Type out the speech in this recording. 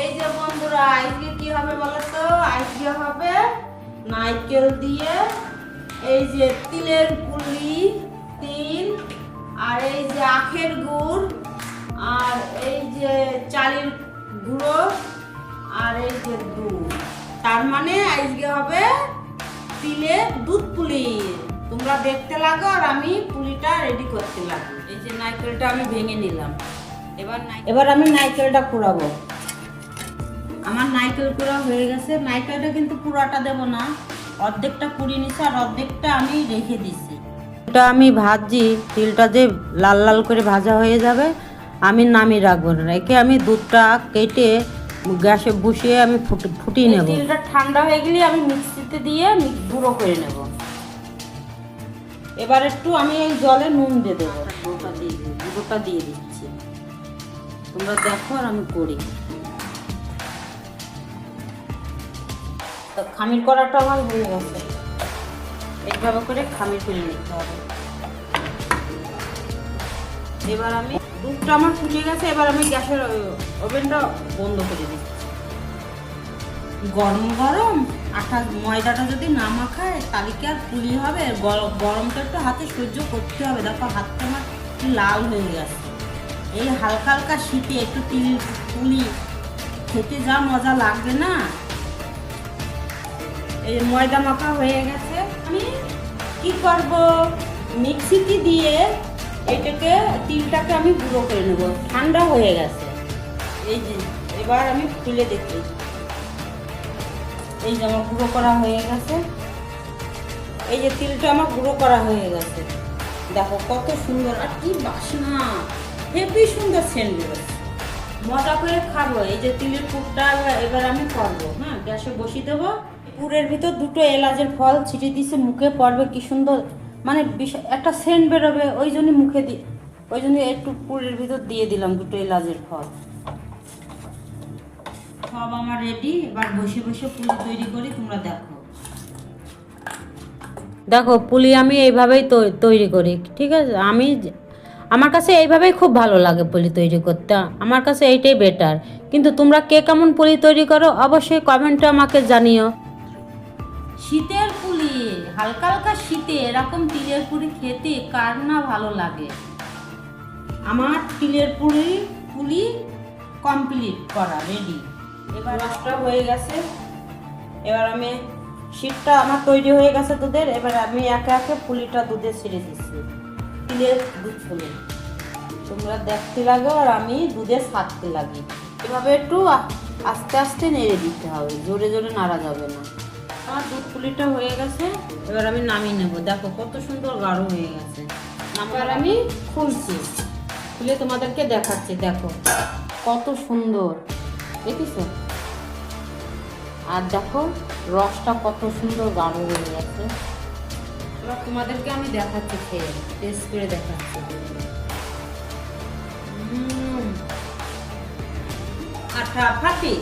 এই যে বন্ধুরা, আজকে কি হবে বলো তো? আজকে হবে নারকেল দিয়ে এই যে তিলের পুলি, তিল আর এই যে আখের গুড় আর এই যে চালের গুঁড়ো আর এই যে দুধ। তার মানে আজকে হবে তিলের দুধ পুলি। তোমরা দেখতে লাগো আর আমি পুলিটা রেডি করতে লাগো। এই যে নারকেলটা আমি ভেঙে নিলাম। এবার আমি নারকেলটা কুড়াবো। আমার নারকেল কুড়া হয়ে গেছে। নারকেলটা কিন্তু পুরাটা দেব না, অর্ধেকটা কুড়িয়ে নিছি আর অর্ধেকটা আমি রেখে দিছি। এটা আমি ভাজি, তিলটা যে লাল লাল করে ভাজা হয়ে যাবে আমি নামিয়ে রাখবো না, রেখে আমি দুধটা কেটে গ্যাসে বসিয়ে আমি ফুটিয়ে নেব। তিলটা ঠান্ডা হয়ে গেলে আমি মিক্সিতে দিয়ে গুঁড়ো করে নেব। এবার একটু আমি এই জলে নুন দিয়ে দেবো, গুঁড়োটা দিয়ে দিচ্ছি। তোমরা দেখো আর আমি করি। তো খামির করাটা আমার হয়ে গেছে। এইভাবে করে খামির করে নিতে হবে। এবার আমি দুধটা আমার ফুটে গেছে। এবার আমি গ্যাসের ওভেনটা বন্ধ করে দিচ্ছি। গরম গরম আটা ময়দাটা যদি না মাখায় তাহলে কি আর পুলি হবে? গরমটা একটু হাতে সহ্য করতে হবে। দেখো হাতটা আমার লাল হয়ে গেছে। এই হালকা হালকা শীতে একটু তিল পুলি খেতে যা মজা লাগবে না। এই ময়দা মাখা হয়ে গেছে। আমি কি করব, মিক্সিতে দিয়ে এটাকে তিলটাকে আমি গুঁড়ো করে নেব। ঠান্ডা হয়ে গেছে। এই যে এবার আমি খুলে দেখি। এই যে আমার গুঁড়ো করা হয়ে গেছে। এই যে তিলটা আমার গুঁড়ো করা হয়ে গেছে। দেখো কত সুন্দর আর কি বাসনা, হেবি সুন্দর সেন্ট বেরোচ্ছে। মজা করে খাবো। এই যে তিলের পুরটা এবার আমি করবো। হ্যাঁ, গ্যাসে বসিয়ে দেবো। পুরের ভিতর দুটো এলাচের ফল ছিটিয়ে দিয়েছে, মুখে পড়বে কি সুন্দর, মানে একটা সেন্ট বেরোবে। ওই জন্য মুখে দিই, ওই জন্য একটু পুরের ভিতর দিয়ে দিলাম দুটো এলাচের ফল। সব আমার রেডি। এবার বসে বসে পুলি তৈরি করি। তোমরা দেখো, দেখো পুলি আমি এইভাবেই তৈরি করি। ঠিক আছে, আমার কাছে এইভাবেই খুব ভালো লাগে পুলি তৈরি করতে। আমার কাছে এইটাই বেটার। কিন্তু তোমরা কে কেমন পুলি তৈরি করো অবশ্যই কমেন্টে আমাকে জানিও। শীতের পুলি, হালকা হালকা শীতে এরকম তিলের পুলি খেতে কার না ভালো লাগে। আমার তিলের পুলি কমপ্লিট করা রেডি। এবার রসটা হয়ে গেছে। এবার আমি শীতটা আমার তৈরি হয়ে গেছে দুধের। এবার আমি একে একে পুলিটা দুধে ছেড়ে দিচ্ছি। তিলের দুধ পুলি তোমরা দেখতে লাগো আর আমি দুধে ছাড়তে লাগি। এভাবে একটু আস্তে আস্তে নেড়ে দিতে হবে, জোরে জোরে নাড়া যাবে না। আমার দুধ পুলিটা হয়ে গেছে। এবার আমি নামিয়ে নেব। দেখো কত সুন্দর গাঢ় হয়ে গেছে। এবার আমি খুলছি, খুলে তোমাদেরকে দেখাচ্ছি। দেখো কত সুন্দর, দেখেছো? আর দেখো রসটা কত সুন্দর গাঢ় হয়ে গেছে। এবার তোমাদেরকে আমি দেখাচ্ছি, খেয়ে টেস্ট করে দেখাচ্ছি। আঠা ফাটি।